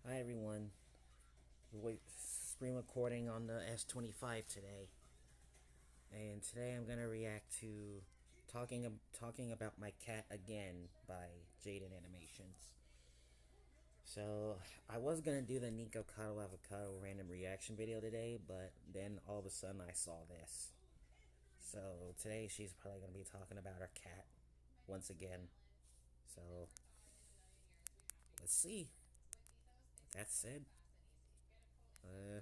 Hi everyone. Screen recording on the S25 today, and today I'm gonna react to talking about my cat again by JaidenAnimations. So I was gonna do the Nico Cuddle Avocado random reaction video today, but then all of a sudden I saw this. So today she's probably gonna be talking about her cat once again. So let's see. That said, uh,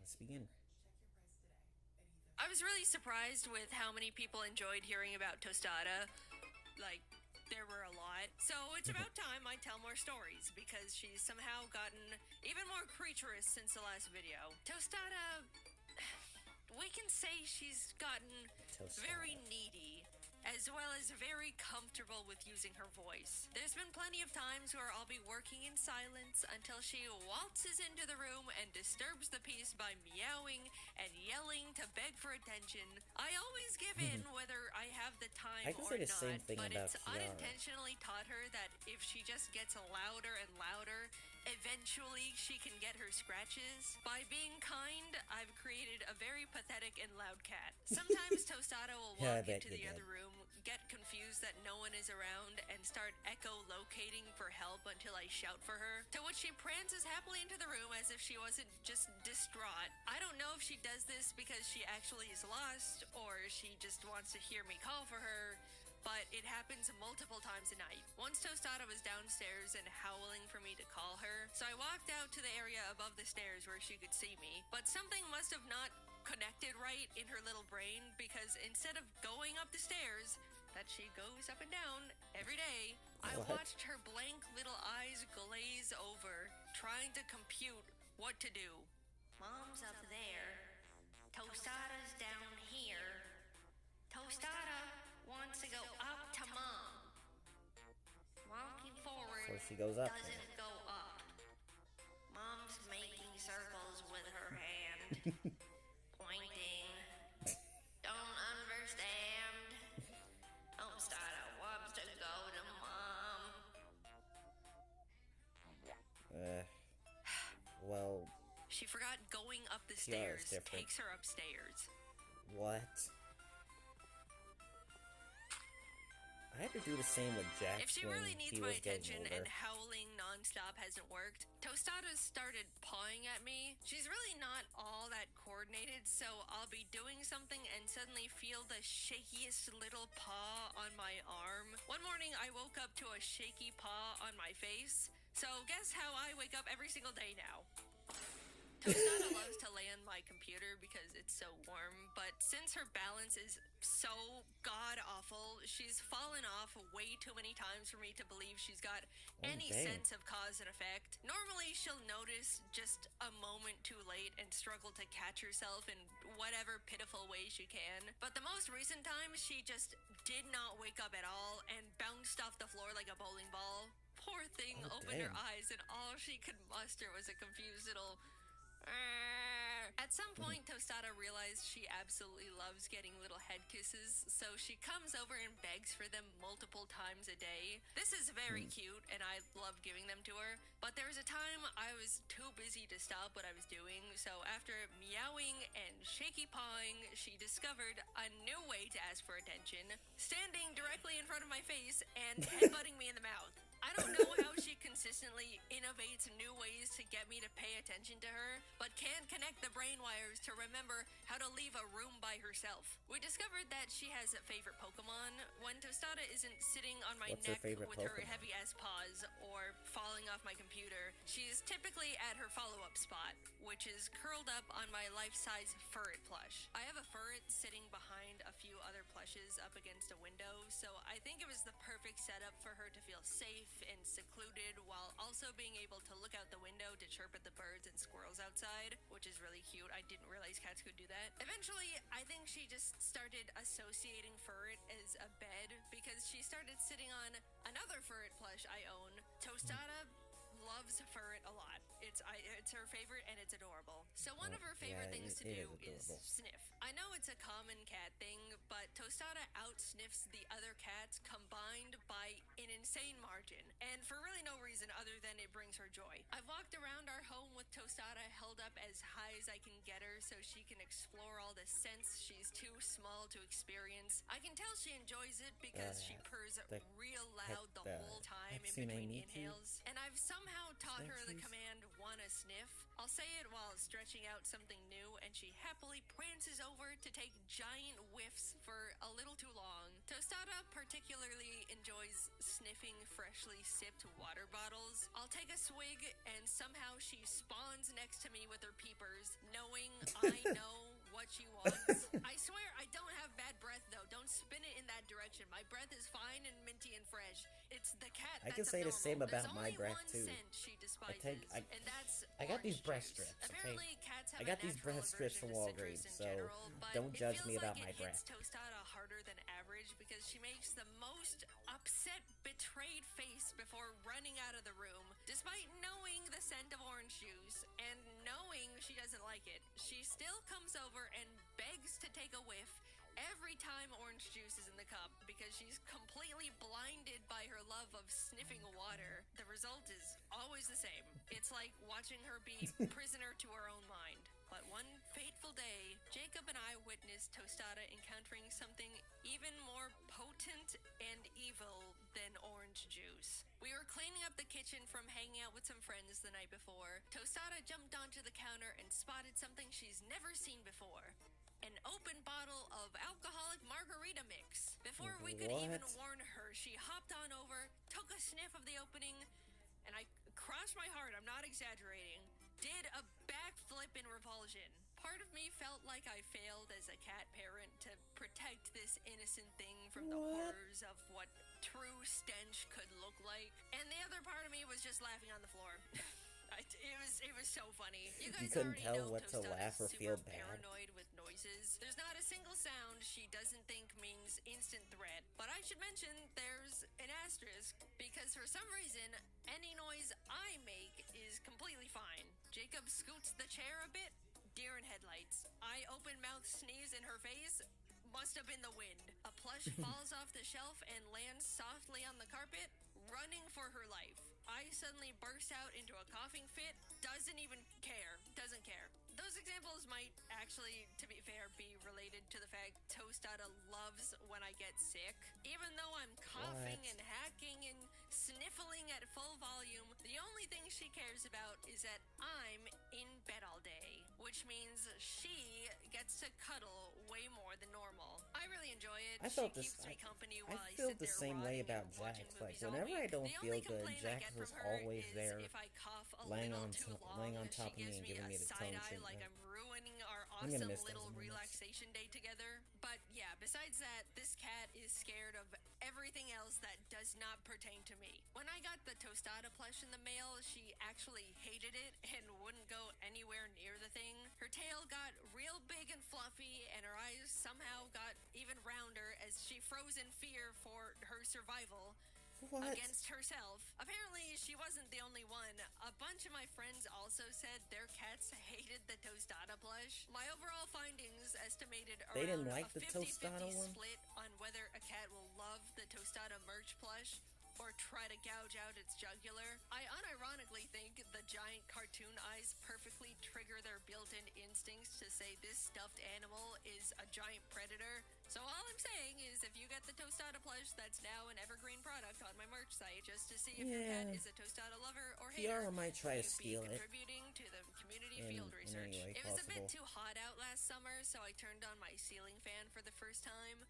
let's begin. I was really surprised with how many people enjoyed hearing about Tostada. Like, there were a lot. So it's about time I tell more stories because she's somehow gotten even more creaturous since the last video. Tostada, we can say she's gotten very needy, as well as very comfortable with using her voice. There's been plenty of times where I'll be working in silence until she waltzes into the room and disturbs the peace by meowing and yelling to beg for attention. I always give in whether I have the time I can or say the not, same thing but about it's Kiara. unintentionally taught her that if she just gets louder and louder, eventually she can get her scratches. By being kind, I've created a very pathetic and loud cat. Sometimes Tostada will Yeah, I walk bet into you the did. other room, get confused that no one is around, and start echolocating for help until I shout for her, to which she prances happily into the room as if she wasn't just distraught. I don't know if she does this because she actually is lost, or she just wants to hear me call for her, but it happens multiple times a night. Once Tostada was downstairs and howling for me to call her, so I walked out to the area above the stairs where she could see me, but something must have not connected right in her little brain, because instead of going up the stairs that she goes up and down every day, I What? watched her blank little eyes glaze over, trying to compute what to do. Mom's up there. Tostada's down here. Tostada wants to go up to Mom. Walking forward So she goes up doesn't there. go up. Mom's making circles with her hand, pointing. Don't understand. Tostada wants to go to Mom. Well, She forgot going up the Kiara's stairs different. takes her upstairs. What? I had to do the same with Jax If she when really needs he my was getting attention older. and howling nonstop hasn't worked, Tostada started pawing at me. She's really not all that coordinated, so I'll be doing something and suddenly feel the shakiest little paw on my arm. One morning I woke up to a shaky paw on my face, so guess how I wake up every single day now. Tostada loves to lay on my computer because it's so warm, but since her balance is so god awful, she's fallen off way too many times for me to believe she's got any dang. sense of cause and effect. Normally, she'll notice just a moment too late and struggle to catch herself in whatever pitiful way she can. But the most recent time, she just did not wake up at all and bounced off the floor like a bowling ball. Poor thing opened her Dang. eyes, and all she could muster was a confused little. At some point, Tostada realized she absolutely loves getting little head kisses, so she comes over and begs for them multiple times a day. This is very cute, and I love giving them to her, but there was a time I was too busy to stop what I was doing, so after meowing and shaky pawing, she discovered a new way to ask for attention, standing directly in front of my face and headbutting me in the mouth. I don't know how she consistently innovates new ways to get me to pay attention to her, but can't connect the brain wires to remember how to leave a room by herself. We discovered that she has a favorite Pokemon. When Tostada isn't sitting on my What's her neck favorite with her Pokemon? heavy ass paws or falling off my computer, she's typically at her follow-up spot, which is curled up on my life-size Furret plush. I have a Furret sitting behind a few other plushes up against a window, so I think it was the perfect setup for her to feel safe and secluded while also being able to look out the window to chirp at the birds and squirrels outside, which is really cute. I didn't realize cats could do that. Eventually, I think she just started associating Furret as a bed because she started sitting on another Furret plush I own. Tostada loves Furret a lot. It's her favorite and it's adorable. So one of her favorite things to do is sniff. I know it's a common cat thing, but Tostada outsniffs the other cats combined by an insane margin, and for really no reason other than it brings her joy. I've walked around our home with Tostada held up as high as I can get her so she can explore all the scents she's too small to experience. I can tell she enjoys it because she purrs real loud the whole time in between inhales. And I've somehow taught her the command, wanna sniff? I'll say it while stretching out something new, and she happily prances over to take giant whiffs for a little too long. Tostada particularly enjoys sniffing freshly sipped water bottles. I'll take a swig, and somehow she spawns next to me with her peepers, knowing I know what she wants. I swear I don't have bad breath, though. Don't spin it in that direction. My breath is fine and minty and fresh. It's the cat that's I can say the same about my breath, too. She despises, and that's I got these breath juice. strips, okay? Apparently, cats have I got a these natural breath strips aversion from to Walgreens, citrus in so general, but don't it judge feels me about like my it hits breath. Tostada harder than average because she makes the most upset, betrayed face before running out of the room, despite knowing the scent of orange juice and knowing she doesn't like it. She still comes over and begs to take a whiff every time orange juice is in the cup because she's completely blinded by her love of sniffing water. The result is always the same. It's like watching her be prisoner to her own mind. But one fateful day, Jacob and I witnessed Tostada encountering something even more potent and evil than orange juice. We were cleaning up the kitchen from hanging out with some friends the night before. Tostada jumped onto the counter and spotted something she's never seen before. An open bottle of alcoholic margarita mix. Before we could even warn her, she hopped on over, took a sniff of the opening, and I crossed my heart, I'm not exaggerating, did a backflip in revulsion. Part of me felt like I failed as a cat parent to protect this innocent thing from the horrors of what true stench could look like. And the other part of me was just laughing on the floor. It was so funny. You guys couldn't already tell know what to Tostada's laugh or super feel bad. paranoid with noises. There's not a single sound she doesn't think means instant threat. But I should mention there's an asterisk because for some reason any noise I make is completely fine. Jacob scoots the chair a bit. Deer in headlights. I open mouth sneeze in her face. Must have been the wind. A plush falls off the shelf and lands softly on the carpet, running for her life. I suddenly burst out into a coughing fit. Doesn't even care. Doesn't care. Those examples might actually, to be fair, be related to the fact Tostada loves when I get sick. Even though I'm coughing and hacking and sniffling at full volume, the only thing she cares about is that I'm in bed all day, which means she gets to cuddle way more than normal. I really enjoy it. I felt she this. keeps me company I while I feel sit the there same way rotting about and watching Jax. Like movies all whenever I week. don't The feel only good, complaint I Jax get is from her always is there, if I cough a laying little on too long, laying on top of she me gives and giving a me the side tone eye like treatment. I'm ruining our I'm gonna awesome miss little those moments. relaxation day together. But yeah, besides that, this cat is scared of everything else that does not pertain to me. When I got the Tostada plush in the mail, she actually hated it and wouldn't go anywhere near the thing. Her tail got real big and fluffy, and her eyes somehow got even rounder as she froze in fear for her survival. Against herself. Apparently, she wasn't the only one. A bunch of my friends also said their cats hated the Tostada plush. My overall findings estimated They didn't around like a the 50-50 Tostada one? split on whether a cat will love the Tostada merch plush or try to gouge out its jugular. I unironically think the giant cartoon eyes perfectly trigger their built-in instincts to say this stuffed animal is a giant predator. So all I'm saying is if you get the Tostada plush, that's now an evergreen product on my merch site, just to see if your cat is a Tostada lover or hater. Kiara might try to you'd steal be it. contributing to the community In field research. any way It was a bit possible. too hot out last summer, so I turned on my ceiling fan for the first time.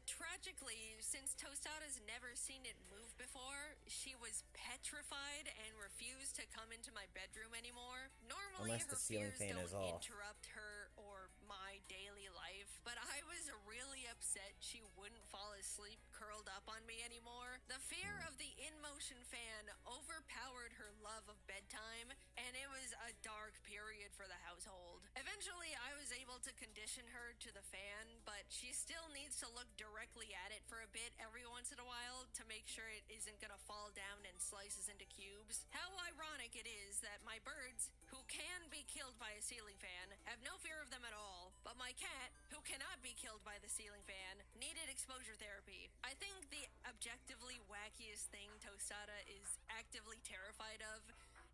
Tragically, since Tostada's never seen it move before, she was petrified and refused to come into my bedroom anymore. Normally, Unless her the ceiling fears fan don't is off. interrupt her or my daily life, but I was really upset she wouldn't fall asleep curled up on me anymore. The fear of the in-motion fan overpowered her love of bedtime, and it was a dark period for the household. Eventually, I was able to condition her to the fan, but she still needs to look directly at it for a bit every once in a while to make sure it isn't gonna fall down and slices into cubes. How ironic it is that my birds, who can be killed by a ceiling fan, have no fear of them at all, but my cat, who cannot be killed by the ceiling fan, needed exposure therapy. I think the objectively wackiest thing Tostada is actively terrified of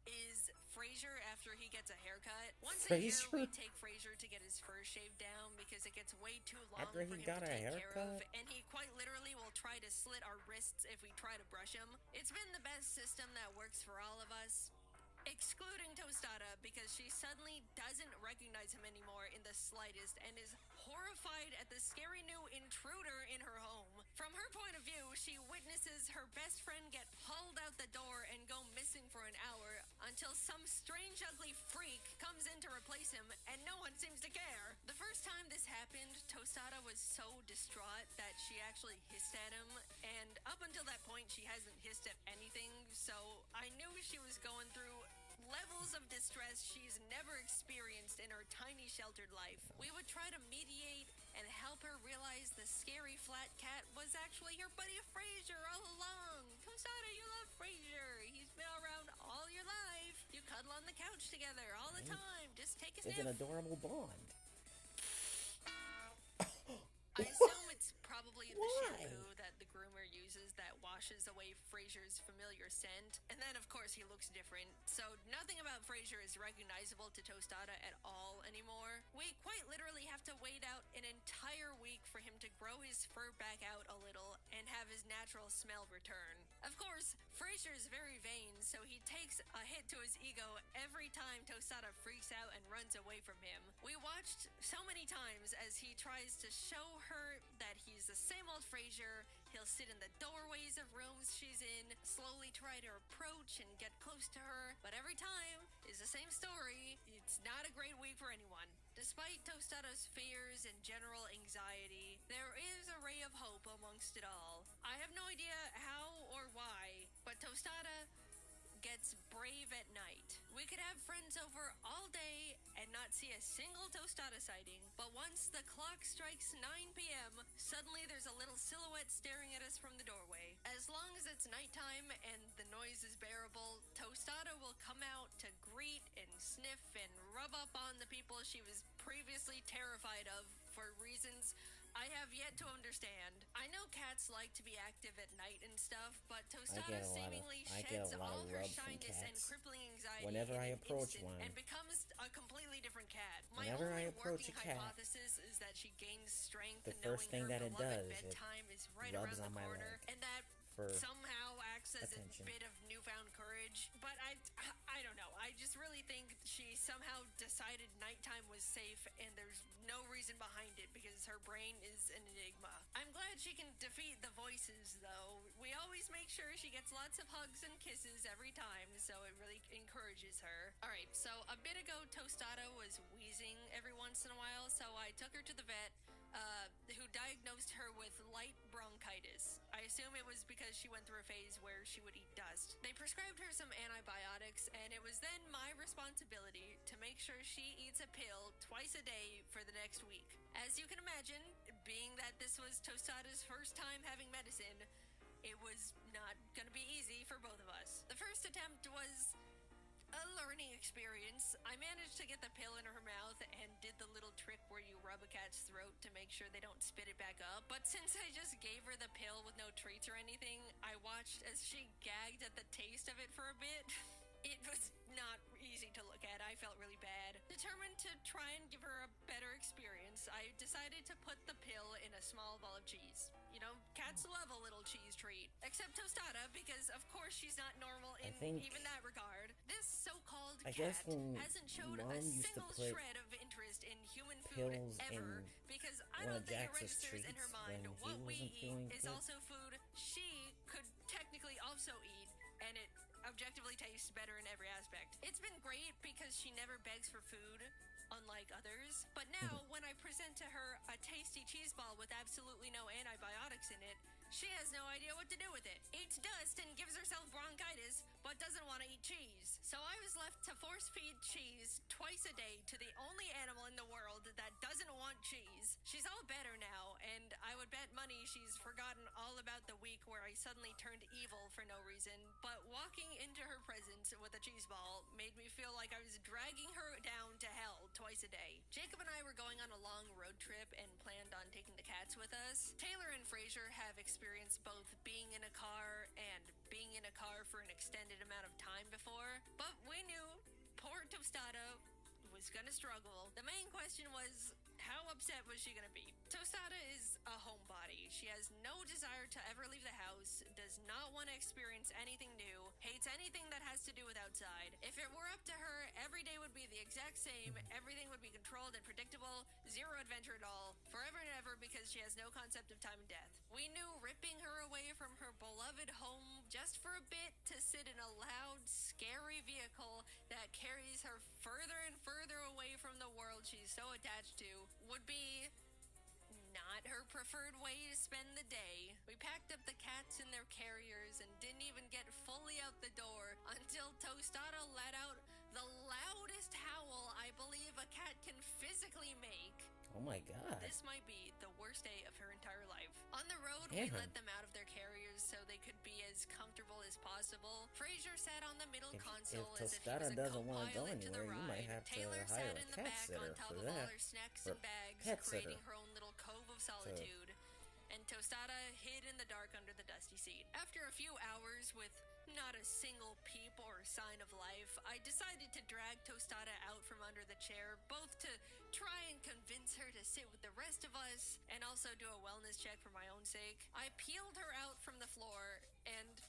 is Frasier after he gets a haircut. Once a year, we take Frasier to get his fur shaved down because it gets way too long After for he him got to a take care of, haircut? and he quite literally will try to slit our wrists if we try to brush him. It's been the best system that works for all of us, excluding Tostada, because she suddenly doesn't recognize him anymore in the slightest and is horrified at the scary new intruder in her home. From her point of view, she witnesses her best friend get hauled out the door and go missing for an hour until some strange ugly freak comes in to replace him, and no one seems to care. The first time this happened, Tostada was so distraught that she actually hissed at him, and up until that point she hasn't hissed at anything, so I knew she was going through levels of distress she's never experienced in her tiny sheltered life. We would try to mediate and help her realize the scary flat cat was actually her buddy Frasier all along. Tostada, you love Frasier. He's been around all your life. You cuddle on the couch together all the time. Just take a sniff. It's an adorable bond. I assume it's probably the shampoo that the groomer uses that washes away Frasier's familiar scent. And then, of course, he looks different. So nothing about Frasier is recognizable to Tostada at all anymore. We quite literally have to wait out an entire week for him to grow his fur back out a little and have his natural smell return. Of course, Frasier is very vain, so he takes a hit to his ego every time Tostada freaks out and runs away from him. We watched so many times as he tries to show her that he's the same old Frasier. He'll sit in the doorways of rooms she's in, slowly try to approach and get close to her, but every time is the same story. It's not a great week for anyone. Despite Tostada's fears and general anxiety, there is a ray of hope amongst it all. I have no idea how or why, but Tostada gets brave at night. We could have friends over all day and not see a single Tostada sighting, but once the clock strikes 9 p.m., suddenly there's a little silhouette staring at us from the doorway. As long as it's nighttime and the noise is bearable, Tostada will come out to greet and sniff and rub up on the people she was previously terrified of for reasons I have yet to understand. I know cats like to be active at night and stuff, but Tostada seemingly sheds all her shyness and crippling anxiety whenever I approach one, and becomes a completely different cat. Whenever I approach a cat, hypothesis is that she gains strength the first thing that it does, bedtime is right rubs around on the my corner, leg and that for somehow acts as attention. a bit of newfound courage. But I don't know. I just really think she somehow decided nighttime was safe, and there's no reason behind it because her brain is an enigma. I'm glad she can defeat the voices, though. We always make sure she gets lots of hugs and kisses every time, so it really encourages her. Alright, so a bit ago, Tostada was wheezing every once in a while, so I took her to the vet, who diagnosed her with light bronchitis. I assume it was because she went through a phase where she would eat dust. They prescribed her some antibiotics, and it was then my responsibility to make sure she eats a pill twice a day for the next week. As you can imagine, being that this was Tostada's first time having medicine, it was not gonna be easy for both of us. The first attempt was a learning experience. I managed to get the pill in her mouth and did the little trick where you rub a cat's throat to make sure they don't spit it back up. But since I just gave her the pill with no treats or anything, I watched as she gagged at the taste of it for a bit. It was not easy to look at. I felt really bad. Determined to try and give her a better experience, I decided to put the pill in a small ball of cheese. You know, cats love a little cheese treat. Except Tostada, because of course she's not normal in even that regard. This so-called cat hasn't showed a single shred of interest in human food ever, because I don't think it registers in her mind what we eat is also food she could technically also eat, and it objectively tastes better in every aspect. It's been great because she never begs for food, unlike others. But now, when I present to her a tasty cheese ball with absolutely no antibiotics in it, she has no idea what to do with it. Eats dust and gives herself bronchitis, but doesn't want to eat cheese. So I was left to force feed cheese twice a day to the only animal in the world that doesn't want cheese. She's all better now, and I would bet money she's forgotten all about the week where I suddenly turned evil for no reason. But walking into her presence with a cheese ball made me feel like I was dragging her down to hell twice a day. Jacob and I were going on a long road trip and planned on taking the cats with us. Taylor and Frasier have experienced both being in a car and being in a car for an extended amount of time before, but we knew poor Tostada was gonna struggle. The main question was, how upset was she gonna be? Tostada is a homebody. She has no desire to ever leave the house, does not want to experience anything new, hates anything that has to do with outside. If it were up to her, every day would be the exact same, everything would be controlled and predictable, zero adventure at all, forever and ever, because she has no concept of time and death. We knew ripping her away from her beloved home just for a bit to sit in a loud, scary vehicle that carries her further and further away from the world she's so attached to would be not her preferred way to spend the day. We packed up the cats in their carriers and didn't even get fully out the door until Tostada let out the loudest howl I believe a cat can physically make. Oh my god. This might be the worst day of her entire life. On the road, we let them out of their carriers so they could be as comfortable as possible. Fraser sat on the middle console if as if he was a doesn't want to go co-pilot to the anywhere, you ride. might have Taylor to sat hire in a the cat back on sitter top for of that. all her snacks Or and bags, pet creating sitter. her own little cove of solitude. And Tostada hid in the dark under the dusty seat. After a few hours with not a single peep or sign of life, I decided to drag Tostada out from under the chair, both to try and convince her to sit with the rest of us and also do a wellness check for my own sake. I peeled her out from the floor and...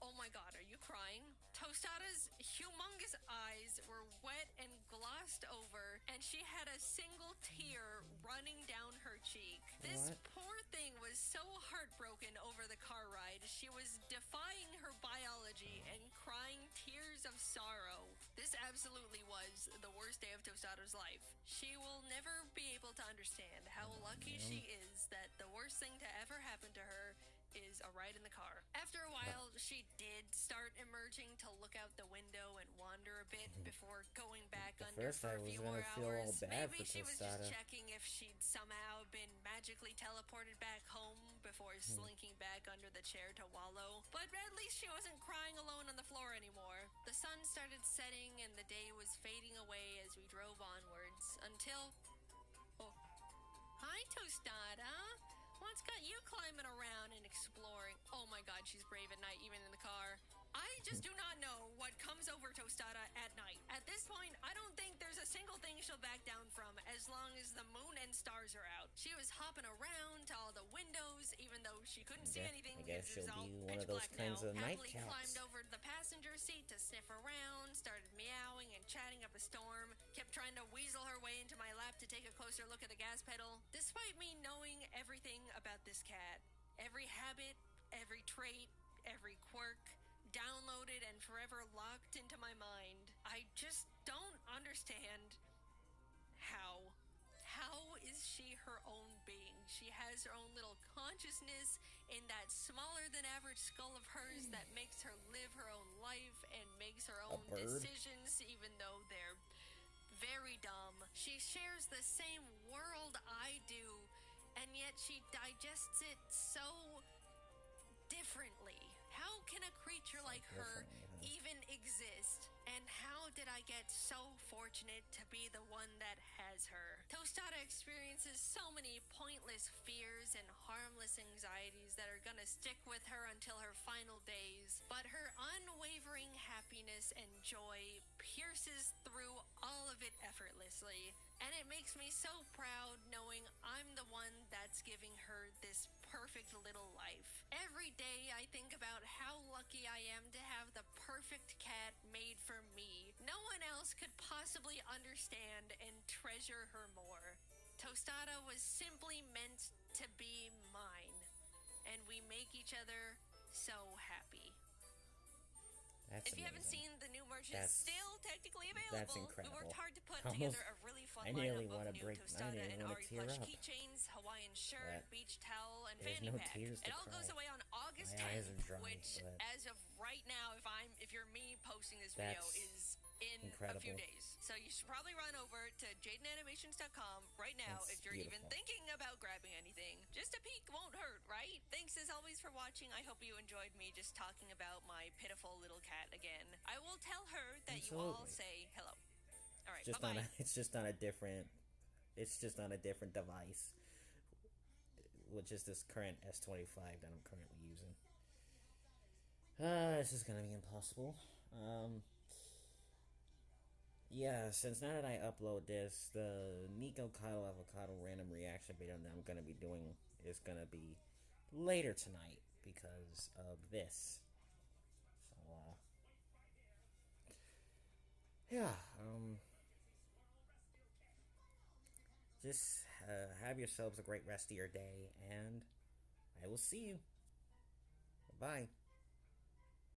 oh my god, are you crying? Tostada's humongous eyes were wet and glossed over, and she had a single tear running down her cheek. This poor thing was so heartbroken over the car ride, she was defying her biology and crying tears of sorrow. This absolutely was the worst day of Tostada's life. She will never be able to understand how lucky she is that the worst thing to ever happen to her is a ride in the car. After a while, she did start emerging to look out the window and wander a bit before going back under for a few more hours. Maybe she was just checking if she'd somehow been magically teleported back home before slinking back under the chair to wallow. But at least she wasn't crying alone on the floor anymore. The sun started setting and the day was fading away as we drove onwards until... oh, hi, Tostada. What's got you climbing around and exploring? Oh my god, she's brave at night, even in the car. I just do not know what comes over Tostada at night. At this point, I don't think there's a single thing she'll back down from as long as the moon and stars are out. She was hopping around to all the windows, even though she couldn't see anything. I guess she'll be one of those kinds of night cats. Climbed over to the passenger seat to sniff around, started meowing and chatting up a storm, kept trying to weasel her way into my lap to take a closer look at the gas pedal. Despite me knowing everything about this cat, every habit, every trait, every quirk, downloaded and forever locked into my mind, I just don't understand how. How is she her own being? She has her own little consciousness in that smaller than average skull of hers that makes her live her own life and makes her own decisions, even though they're very dumb. She shares the same world I do, and yet she digests it so differently. How can a creature like her even exist? And how did I get so fortunate to be the one that has her? Tostada experiences so many pointless fears and harmless anxieties that are gonna stick with her until her final days, but her unwavering happiness and joy pierces through all of it effortlessly, and it makes me so proud knowing I'm the one that's giving her this perfect little life. Every day I think about how lucky I am to have the perfect cat made for me. No one else could possibly understand and treasure her more. Tostada was simply meant to be mine, and we make each other so happy. That's if you haven't seen the new merch, it's still technically available. That's incredible. We worked hard to put together a really fun lineup of new Tostada and Ari plush keychains, Hawaiian shirt, beach towel, and fanny pack. It all goes away on August 10th, which, as of right now, if you're me posting this video, is in a few days. So you should probably run over to JaidenAnimations.com right now if you're even thinking about grabbing anything. Just a peek won't hurt, right? Thanks as always for watching. I hope you enjoyed me just talking about my pitiful little cat again. I will tell her that you all say hello. All right, bye-bye. It's just on a different device, which is this current S25 that I'm currently using. This is gonna be impossible. Yeah, since now that I upload this, the Nico Kyle Avocado random reaction video that I'm gonna be doing is gonna be later tonight because of this. So, yeah, just have yourselves a great rest of your day, and I will see you. Bye.